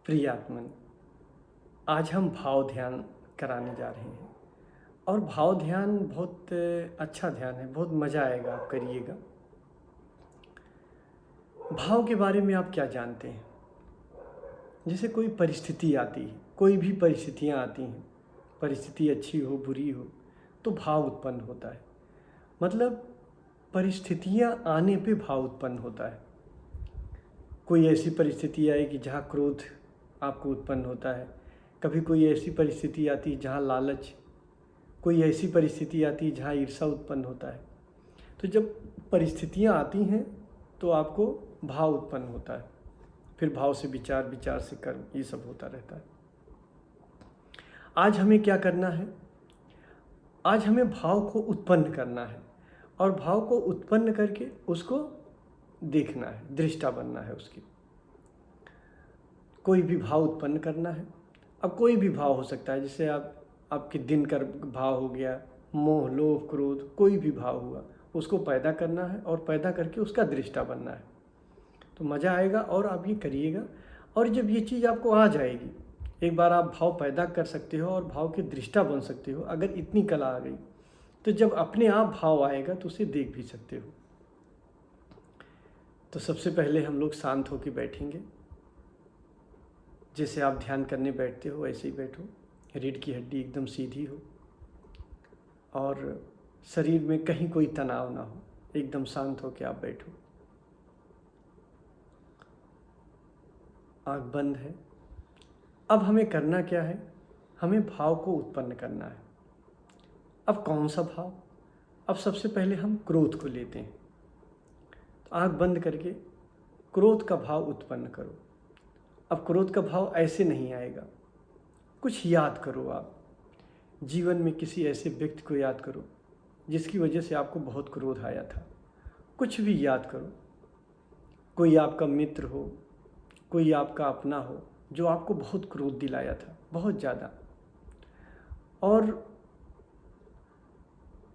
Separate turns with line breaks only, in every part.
प्रिय आत्मन, आज हम भाव ध्यान कराने जा रहे हैं। और भाव ध्यान बहुत अच्छा ध्यान है, बहुत मज़ा आएगा, आप करिएगा। भाव के बारे में आप क्या जानते हैं? जैसे कोई परिस्थिति आती है, कोई भी परिस्थितियाँ आती हैं, परिस्थिति अच्छी हो बुरी हो तो भाव उत्पन्न होता है। मतलब परिस्थितियाँ आने पे भाव उत्पन्न होता है। कोई ऐसी परिस्थिति आएगी जहाँ क्रोध आपको उत्पन्न होता है, कभी कोई ऐसी परिस्थिति आती है जहाँ लालच, कोई ऐसी परिस्थिति आती है जहाँ ईर्ष्या उत्पन्न होता है। तो जब परिस्थितियाँ आती हैं तो आपको भाव उत्पन्न होता है, फिर भाव से विचार, विचार से कर्म, ये सब होता रहता है। आज हमें क्या करना है? आज हमें भाव को उत्पन्न करना है और भाव को उत्पन्न करके उसको देखना है, दृष्टा बनना है उसकी। कोई भी भाव उत्पन्न करना है। अब कोई भी भाव हो सकता है, जैसे आपके दिन का भाव हो गया, मोह, लोभ, क्रोध, कोई भी भाव हुआ, उसको पैदा करना है और पैदा करके उसका दृष्टा बनना है। तो मज़ा आएगा और आप ये करिएगा। और जब ये चीज़ आपको आ जाएगी, एक बार आप भाव पैदा कर सकते हो और भाव के दृष्टा बन सकते हो। अगर इतनी कला आ गई तो जब अपने आप भाव आएगा तो उसे देख भी सकते हो। तो सबसे पहले हम लोग शांत होकर बैठेंगे। जैसे आप ध्यान करने बैठते हो वैसे ही बैठो। रीढ़ की हड्डी एकदम सीधी हो और शरीर में कहीं कोई तनाव ना हो, एकदम शांत होकर आप बैठो। आँख बंद है। अब हमें करना क्या है? हमें भाव को उत्पन्न करना है। अब कौन सा भाव? अब सबसे पहले हम क्रोध को लेते हैं। तो आँख बंद करके क्रोध का भाव उत्पन्न करो। अब क्रोध का भाव ऐसे नहीं आएगा, कुछ याद करो। आप जीवन में किसी ऐसे व्यक्ति को याद करो जिसकी वजह से आपको बहुत क्रोध आया था। कुछ भी याद करो। कोई आपका मित्र हो, कोई आपका अपना हो जो आपको बहुत क्रोध दिलाया था, बहुत ज़्यादा, और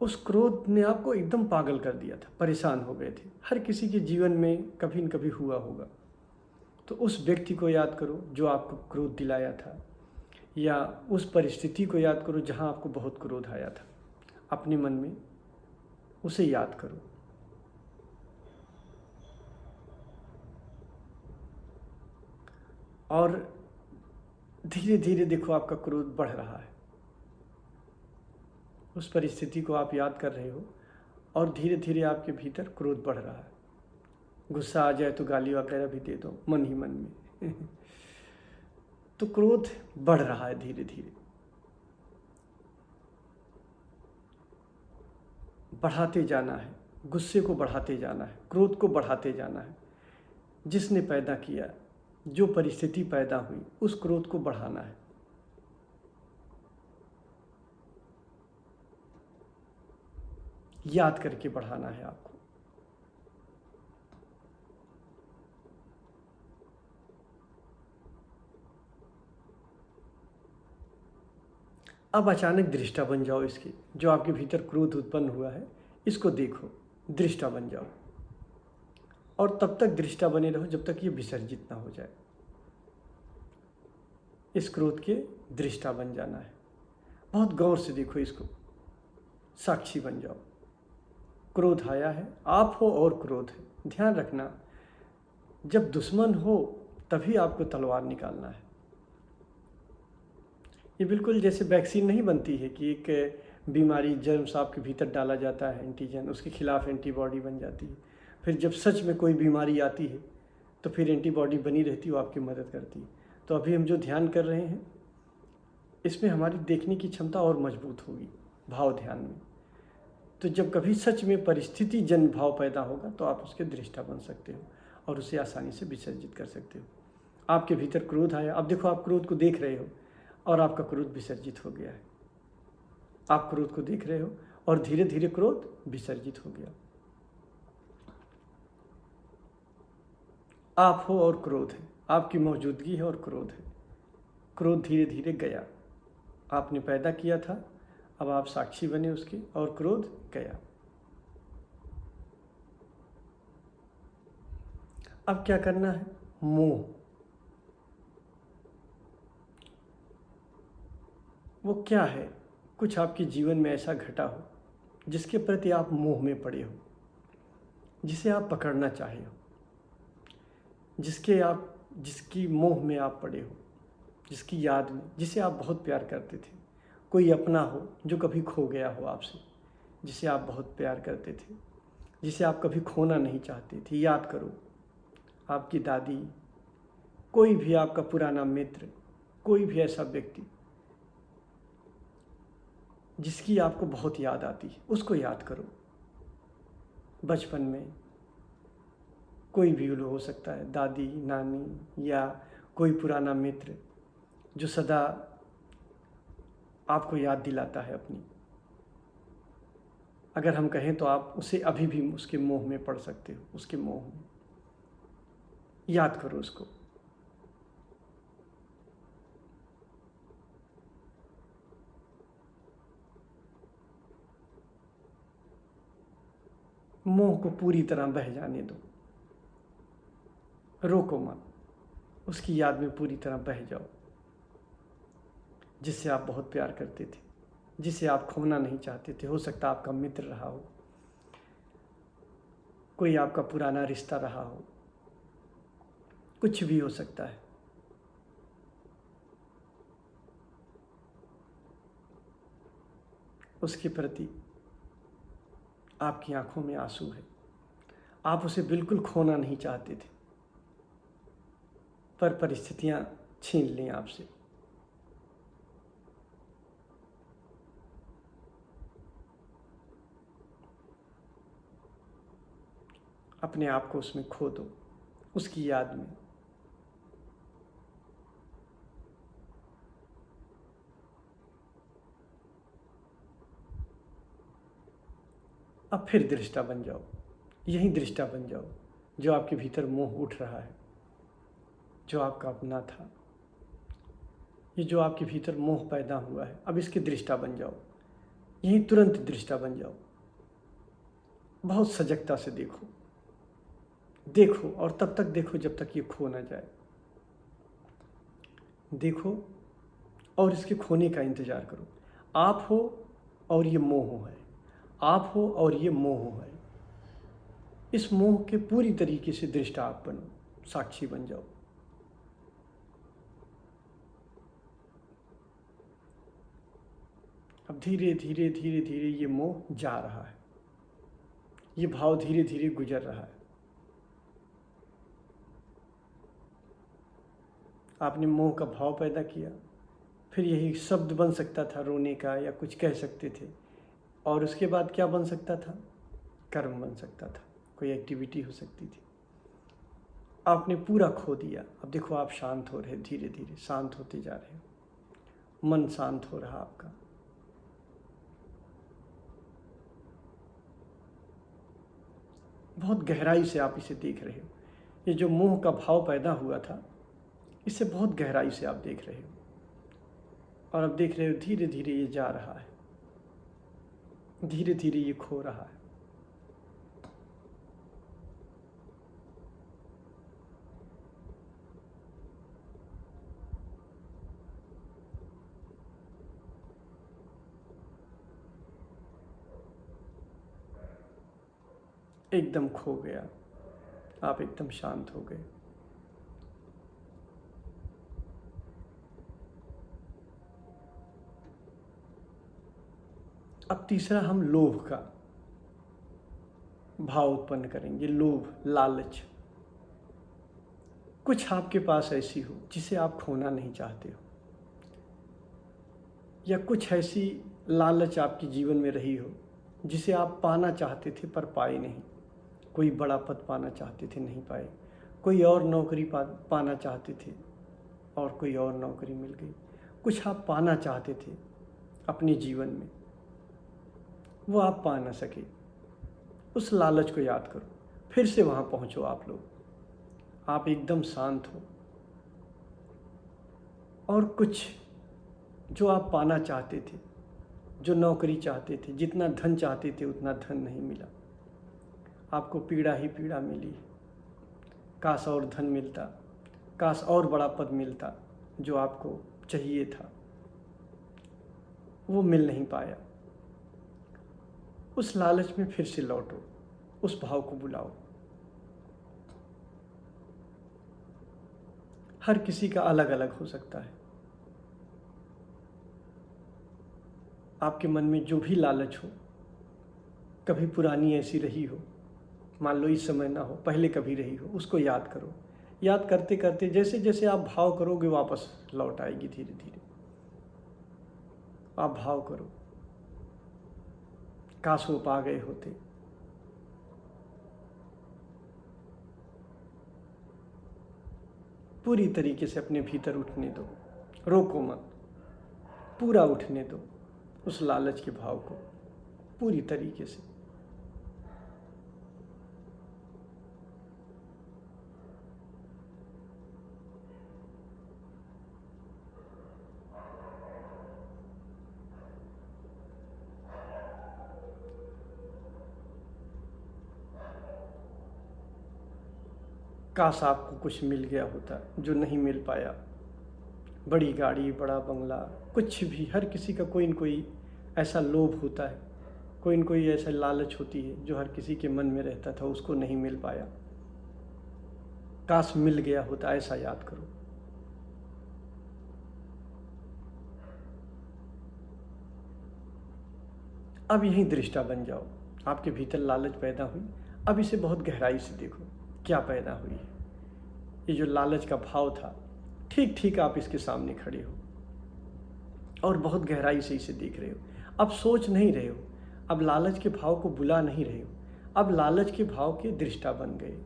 उस क्रोध ने आपको एकदम पागल कर दिया था, परेशान हो गए थे। हर किसी के जीवन में कभी न कभी हुआ होगा। तो उस व्यक्ति को याद करो जो आपको क्रोध दिलाया था, या उस परिस्थिति को याद करो जहाँ आपको बहुत क्रोध आया था। अपने मन में उसे याद करो। और धीरे धीरे देखो आपका क्रोध बढ़ रहा है। उस परिस्थिति को आप याद कर रहे हो और धीरे धीरे आपके भीतर क्रोध बढ़ रहा है। गुस्सा आ जाए तो गाली वगैरह भी दे दो मन ही मन में। तो क्रोध बढ़ रहा है धीरे धीरे। बढ़ाते जाना है, गुस्से को बढ़ाते जाना है, क्रोध को बढ़ाते जाना है। जिसने पैदा किया, जो परिस्थिति पैदा हुई, उस क्रोध को बढ़ाना है। याद करके बढ़ाना है आपको। अब अचानक दृष्टा बन जाओ इसकी, जो आपके भीतर क्रोध उत्पन्न हुआ है, इसको देखो, दृष्टा बन जाओ। और तब तक दृष्टा बने रहो जब तक ये विसर्जित ना हो जाए। इस क्रोध के दृष्टा बन जाना है। बहुत गौर से देखो इसको, साक्षी बन जाओ। क्रोध आया है, आप हो और क्रोध है। ध्यान रखना, जब दुश्मन हो तभी आपको तलवार निकालना है। ये बिल्कुल जैसे वैक्सीन नहीं बनती है कि एक बीमारी जर्म्स आपके भीतर डाला जाता है, एंटीजन, उसके खिलाफ एंटीबॉडी बन जाती है। फिर जब सच में कोई बीमारी आती है तो फिर एंटीबॉडी बनी रहती है, वो आपकी मदद करती है। तो अभी हम जो ध्यान कर रहे हैं इसमें हमारी देखने की क्षमता और मजबूत होगी, भाव ध्यान में। तो जब कभी सच में परिस्थिति जन भाव पैदा होगा तो आप उसके दृष्टा बन सकते हो और उसे आसानी से विसर्जित कर सकते हो। आपके भीतर क्रोध आया, अब देखो आप क्रोध को देख रहे हो और आपका क्रोध विसर्जित हो गया है। आप क्रोध को देख रहे हो और धीरे धीरे क्रोध विसर्जित हो गया। आप हो और क्रोध है, आपकी मौजूदगी है और क्रोध है। क्रोध धीरे धीरे गया। आपने पैदा किया था, अब आप साक्षी बने उसके और क्रोध गया। अब क्या करना है? मोह, वो क्या है? कुछ आपके जीवन में ऐसा घटा हो जिसके प्रति आप मोह में पड़े हो, जिसे आप पकड़ना चाहे हो, जिसकी मोह में आप पड़े हो, जिसकी याद में, जिसे आप बहुत प्यार करते थे। कोई अपना हो जो कभी खो गया हो आपसे, जिसे आप बहुत प्यार करते थे, जिसे आप कभी खोना नहीं चाहते थे। याद करो, आपकी दादी, कोई भी आपका पुराना मित्र, कोई भी ऐसा व्यक्ति जिसकी आपको बहुत याद आती है, उसको याद करो। बचपन में कोई भी हो सकता है, दादी, नानी या कोई पुराना मित्र जो सदा आपको याद दिलाता है अपनी। अगर हम कहें तो आप उसे अभी भी उसके मोह में पड़ सकते हो, उसके मोह में। याद करो उसको। मोह को पूरी तरह बह जाने दो, रोको मत, उसकी याद में पूरी तरह बह जाओ, जिससे आप बहुत प्यार करते थे, जिसे आप खोना नहीं चाहते थे। हो सकता है आपका मित्र रहा हो, कोई आपका पुराना रिश्ता रहा हो, कुछ भी हो सकता है। उसके प्रति आपकी आंखों में आंसू है, आप उसे बिल्कुल खोना नहीं चाहते थे, पर परिस्थितियां छीन लीं आपसे। अपने आप को उसमें खो दो, उसकी याद में। अब फिर दृष्टा बन जाओ, यही दृष्टा बन जाओ जो आपके भीतर मोह उठ रहा है, जो आपका अपना था। ये जो आपके भीतर मोह पैदा हुआ है, अब इसके दृष्टा बन जाओ, यही तुरंत दृष्टा बन जाओ। बहुत सजगता से देखो, देखो और तब तक देखो जब तक ये खो ना जाए। देखो और इसके खोने का इंतज़ार करो। आप हो और ये मोह है, आप हो और ये मोह है। इस मोह के पूरी तरीके से दृष्टा आप बनो, साक्षी बन जाओ। अब धीरे धीरे धीरे धीरे ये मोह जा रहा है, ये भाव धीरे धीरे गुजर रहा है। आपने मोह का भाव पैदा किया, फिर यही शब्द बन सकता था रोने का, या कुछ कह सकते थे, और उसके बाद क्या बन सकता था? कर्म बन सकता था, कोई एक्टिविटी हो सकती थी। आपने पूरा खो दिया। अब देखो आप शांत हो रहे, धीरे धीरे शांत होते जा रहे हो, मन शांत हो रहा आपका। बहुत गहराई से आप इसे देख रहे हो। ये जो मोह का भाव पैदा हुआ था, इसे बहुत गहराई से आप देख रहे हो, और अब देख रहे हो धीरे धीरे ये जा रहा है, धीरे धीरे ये खो रहा है। एकदम खो गया, आप एकदम शांत हो गए। अब तीसरा हम लोभ का भाव उत्पन्न करेंगे। लोभ, लालच। कुछ आपके पास ऐसी हो जिसे आप खोना नहीं चाहते हो, या कुछ ऐसी लालच आपके जीवन में रही हो जिसे आप पाना चाहते थे पर पाए नहीं। कोई बड़ा पद पाना चाहते थे, नहीं पाए। कोई और नौकरी पाना चाहते थे और कोई और नौकरी मिल गई। कुछ आप पाना चाहते थे अपने जीवन में, वो आप पा ना सके। उस लालच को याद करो, फिर से वहाँ पहुँचो आप लोग। आप एकदम शांत हो, और कुछ जो आप पाना चाहते थे, जो नौकरी चाहते थे, जितना धन चाहते थे उतना धन नहीं मिला। आपको पीड़ा ही पीड़ा मिली। काश और धन मिलता, काश और बड़ा पद मिलता जो आपको चाहिए था। वो मिल नहीं पाया। उस लालच में फिर से लौटो, उस भाव को बुलाओ। हर किसी का अलग अलग हो सकता है। आपके मन में जो भी लालच हो, कभी पुरानी ऐसी रही हो, मान लो इस समय ना हो, पहले कभी रही हो, उसको याद करो। याद करते करते जैसे जैसे आप भाव करोगे वापस लौट आएगी धीरे धीरे। आप भाव करो, काश वो पा गए होते। पूरी तरीके से अपने भीतर उठने दो, रोको मत, पूरा उठने दो उस लालच के भाव को पूरी तरीके से। काश आपको कुछ मिल गया होता जो नहीं मिल पाया। बड़ी गाड़ी, बड़ा बंगला, कुछ भी, हर किसी का कोई न कोई ऐसा लोभ होता है, कोई न कोई ऐसा लालच होती है जो हर किसी के मन में रहता था, उसको नहीं मिल पाया। काश मिल गया होता, ऐसा याद करो। अब यही दृष्टा बन जाओ। आपके भीतर लालच पैदा हुई, अब इसे बहुत गहराई से देखो क्या पैदा हुई है। ये जो लालच का भाव था, ठीक ठीक आप इसके सामने खड़े हो और बहुत गहराई से इसे देख रहे हो। अब सोच नहीं रहे हो, अब लालच के भाव को बुला नहीं रहे हो, अब लालच के भाव के दृष्टा बन गए,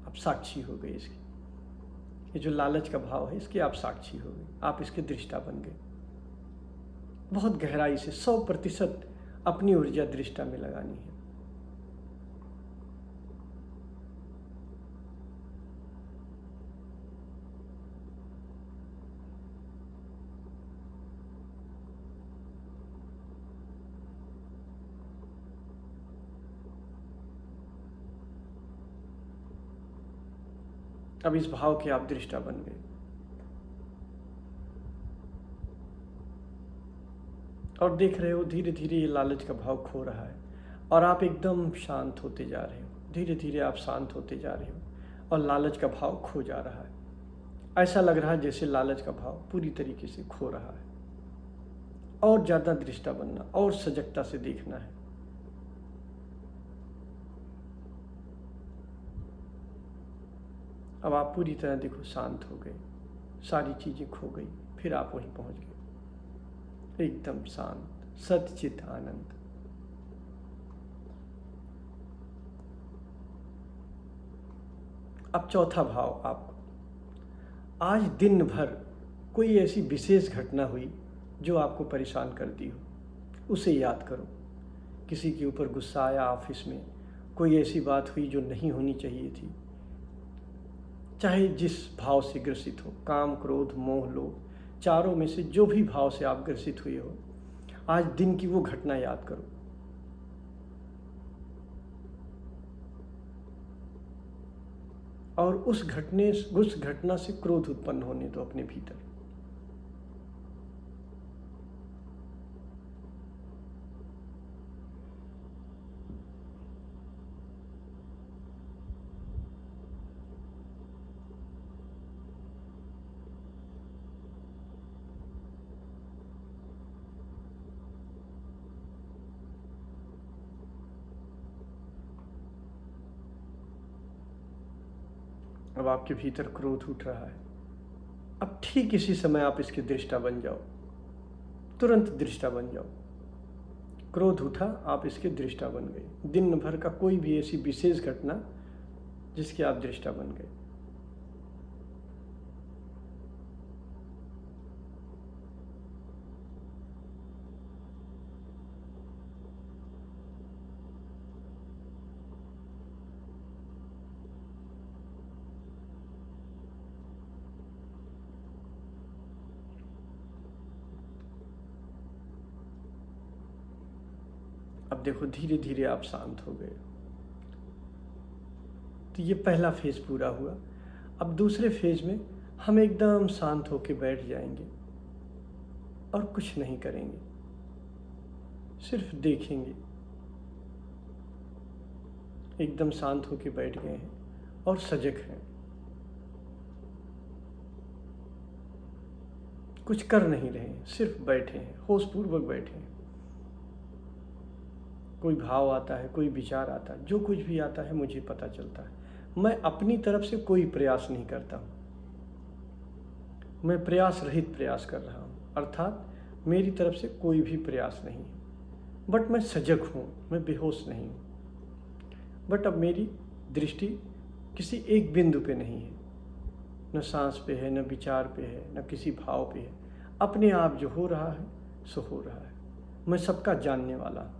अब साक्षी हो गए इसके। ये जो लालच का भाव है, इसके आप साक्षी हो गए, आप इसके दृष्टा बन गए। बहुत गहराई से 100% अपनी ऊर्जा दृष्टा में लगानी है। अब इस भाव के आप दृष्टा बन गए और देख रहे हो धीरे धीरे ये लालच का भाव खो रहा है और आप एकदम शांत होते जा रहे हो। धीरे धीरे आप शांत होते जा रहे हो और लालच का भाव खो जा रहा है। ऐसा लग रहा है जैसे लालच का भाव पूरी तरीके से खो रहा है। और ज़्यादा दृष्टा बनना और सजगता से देखना है। अब आप पूरी तरह देखो शांत हो गए, सारी चीज़ें खो गई, फिर आप वहीं पहुंच गए एकदम शांत, सच्चित आनंद। अब चौथा भाव आपको, आज दिन भर कोई ऐसी विशेष घटना हुई जो आपको परेशान कर दी हो, उसे याद करो। किसी के ऊपर गुस्सा आया ऑफिस में, कोई ऐसी बात हुई जो नहीं होनी चाहिए थी, चाहे जिस भाव से ग्रसित हो, काम, क्रोध, मोह, लोभ, चारों में से जो भी भाव से आप ग्रसित हुए हो, आज दिन की वो घटना याद करो। और उस घटना से क्रोध उत्पन्न होने दो अपने भीतर। अब आपके भीतर क्रोध उठ रहा है। अब ठीक इसी समय आप इसके दृष्टा बन जाओ, तुरंत दृष्टा बन जाओ। क्रोध उठा, आप इसके दृष्टा बन गए। दिन भर का कोई भी ऐसी विशेष घटना जिसके आप दृष्टा बन गए। अब देखो धीरे धीरे आप शांत हो गए। तो ये पहला फेज पूरा हुआ। अब दूसरे फेज में हम एकदम शांत होकर बैठ जाएंगे और कुछ नहीं करेंगे। सिर्फ देखेंगे। एकदम शांत होकर बैठ गए हैं और सजग हैं। कुछ कर नहीं रहे हैं, सिर्फ बैठे हैं, होशपूर्वक बैठे हैं। कोई भाव आता है, कोई विचार आता है, जो कुछ भी आता है मुझे पता चलता है। मैं अपनी तरफ से कोई प्रयास नहीं करता हूँ, मैं प्रयास रहित प्रयास कर रहा हूँ, अर्थात मेरी तरफ से कोई भी प्रयास नहीं है। बट मैं सजग हूँ, मैं बेहोश नहीं हूँ। बट अब मेरी दृष्टि किसी एक बिंदु पे नहीं है, न सांस पे है, न विचार पे है, न किसी भाव पे है। अपने आप जो हो रहा है सो हो रहा है। मैं सबका जानने वाला हूँ।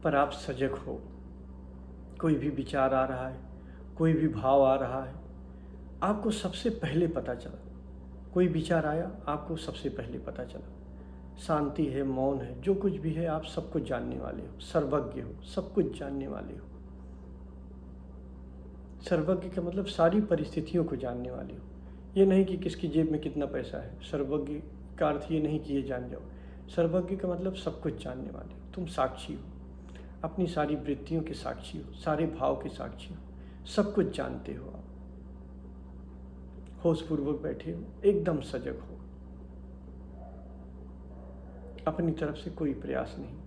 पर आप सजग हो। कोई भी विचार आ रहा है, कोई भी भाव आ रहा है, आपको सबसे पहले पता चला। कोई विचार आया, आपको सबसे पहले पता चला। शांति है, मौन है, जो कुछ भी है, आप सब कुछ जानने वाले हो, सर्वज्ञ हो, सब कुछ जानने वाले हो। सर्वज्ञ का मतलब सारी परिस्थितियों को जानने वाले हो। ये नहीं कि किसकी जेब में कितना पैसा है। सर्वज्ञ का अर्थ ये नहीं कि ये जान जाओ। सर्वज्ञ का मतलब सब कुछ जानने वाले हो। तुम साक्षी हो, अपनी सारी वृत्तियों के साक्षी हो, सारे भाव के साक्षी हो, सब कुछ जानते हो। आप होशपूर्वक बैठे हो, एकदम सजग हो। अपनी तरफ से कोई प्रयास नहीं।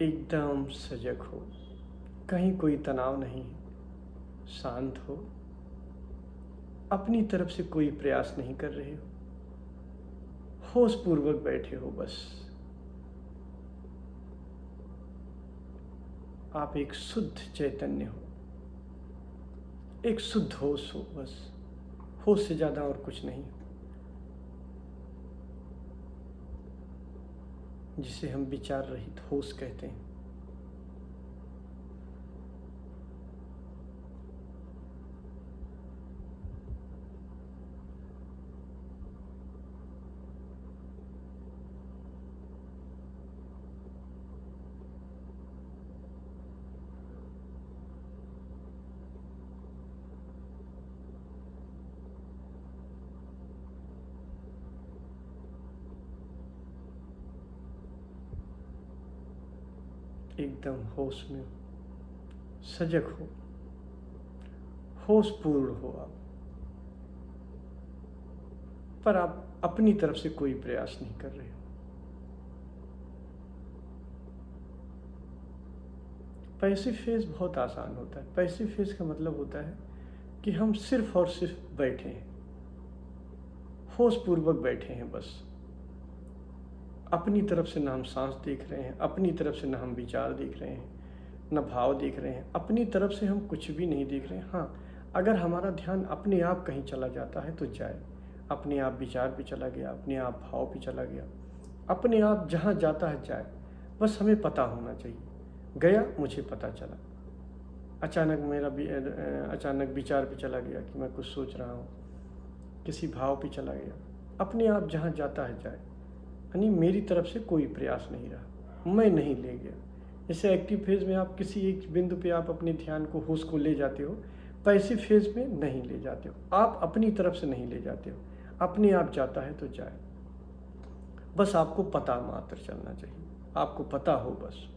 एकदम सजग हो, कहीं कोई तनाव नहीं है, शांत हो, अपनी तरफ से कोई प्रयास नहीं कर रहे हो, होशपूर्वक बैठे हो। बस आप एक शुद्ध चैतन्य हो, एक शुद्ध होश हो। बस होश से ज़्यादा और कुछ नहीं, जिसे हम विचार रहित होश कहते हैं। एकदम होश में हो, सजग हो, होशपूर्ण हो आप। पर आप अपनी तरफ से कोई प्रयास नहीं कर रहे हो। पैसिव फेज बहुत आसान होता है। पैसिव फेज का मतलब होता है कि हम सिर्फ और सिर्फ बैठे हैं, होशपूर्वक बैठे हैं। बस अपनी तरफ से ना हम सांस देख रहे हैं, अपनी तरफ से ना हम विचार देख रहे हैं, ना भाव देख रहे हैं, अपनी तरफ से हम कुछ भी नहीं देख रहे हैं। हाँ, अगर हमारा ध्यान अपने आप कहीं चला जाता है तो जाए। अपने आप विचार पे चला गया, अपने आप भाव पे चला गया, अपने आप जहाँ जाता है जाए, बस हमें पता होना चाहिए। गया, मुझे पता चला, अचानक मेरा भी अचानक विचार पे चला गया कि मैं कुछ सोच रहा हूँ, किसी भाव पे चला गया, अपने आप जहाँ जाता है जाए, यानी मेरी तरफ से कोई प्रयास नहीं रहा, मैं नहीं ले गया। जैसे एक्टिव फेज में आप किसी एक बिंदु पे आप अपने ध्यान को, होश को ले जाते हो, पैसिव फेज में नहीं ले जाते हो, आप अपनी तरफ से नहीं ले जाते हो, अपने आप जाता है तो जाए। बस आपको पता मात्र चलना चाहिए, आपको पता हो बस।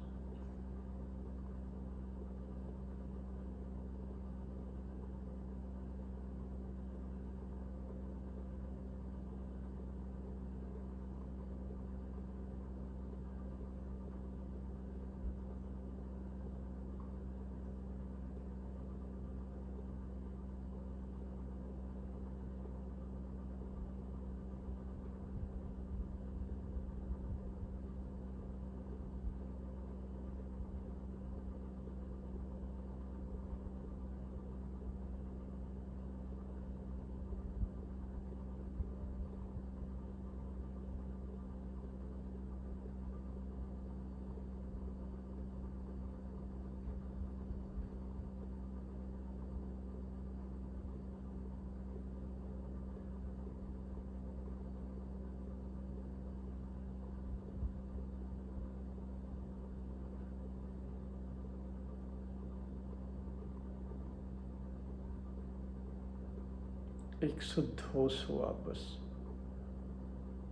एक शुद्ध होश हो आप, बस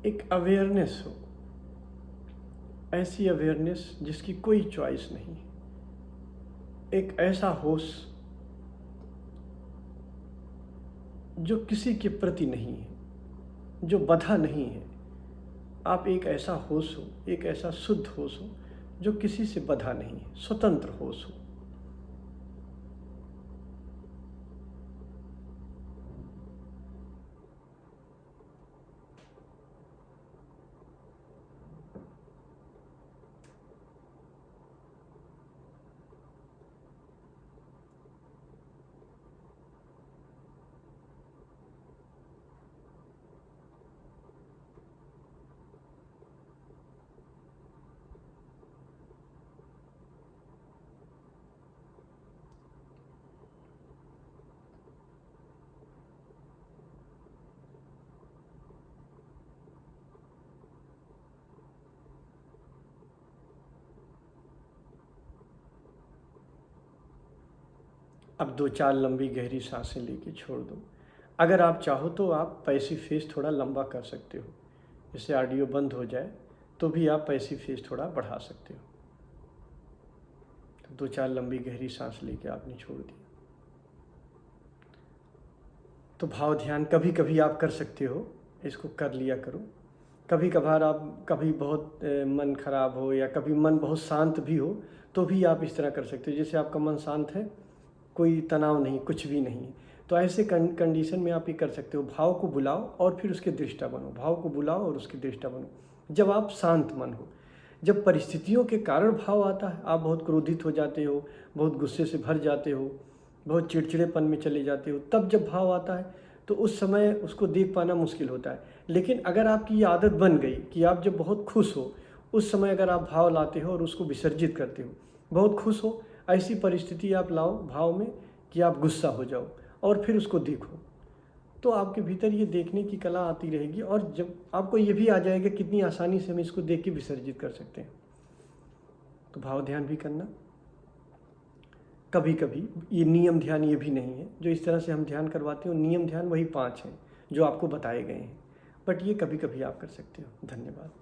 एक अवेयरनेस हो, ऐसी अवेयरनेस जिसकी कोई चॉइस नहीं, एक ऐसा होश जो किसी के प्रति नहीं है, जो बंधा नहीं है। आप एक ऐसा होश हो, एक ऐसा शुद्ध होश हो जो किसी से बंधा नहीं है, स्वतंत्र होश हो। अब 2-4 लंबी गहरी सांसें लेके छोड़ दो। अगर आप चाहो तो आप पैसिव फेज थोड़ा लंबा कर सकते हो, जैसे ऑडियो बंद हो जाए तो भी आप पैसिव फेज थोड़ा बढ़ा सकते हो। तो 2-4 लंबी गहरी सांस लेके आपने छोड़ दी। तो भाव ध्यान कभी कभी आप कर सकते हो, इसको कर लिया करो। कभी कभार आप, कभी बहुत मन खराब हो या कभी मन बहुत शांत भी हो तो भी आप इस तरह कर सकते हो। जैसे आपका मन शांत है, कोई तनाव नहीं, कुछ भी नहीं, तो ऐसे कंडीशन में आप ये कर सकते हो, भाव को बुलाओ और फिर उसके दृष्टा बनो, भाव को बुलाओ और उसके दृष्टा बनो। जब आप शांत मन हो, जब परिस्थितियों के कारण भाव आता है, आप बहुत क्रोधित हो जाते हो, बहुत गुस्से से भर जाते हो, बहुत चिड़चिड़ेपन में चले जाते हो, तब जब भाव आता है तो उस समय उसको देख पाना मुश्किल होता है। लेकिन अगर आपकी ये आदत बन गई कि आप जब बहुत खुश हो उस समय अगर आप भाव लाते हो और उसको विसर्जित करते हो, बहुत खुश हो, ऐसी परिस्थिति आप लाओ भाव में कि आप गुस्सा हो जाओ और फिर उसको देखो, तो आपके भीतर ये देखने की कला आती रहेगी और जब आपको ये भी आ जाएगा कितनी आसानी से हम इसको देख के विसर्जित कर सकते हैं। तो भाव ध्यान भी करना। कभी कभी ये नियम ध्यान ये भी नहीं है, जो इस तरह से हम ध्यान करवाते हो, नियम ध्यान वही 5 हैं जो आपको बताए गए हैं, बट ये कभी कभी आप कर सकते हो। धन्यवाद।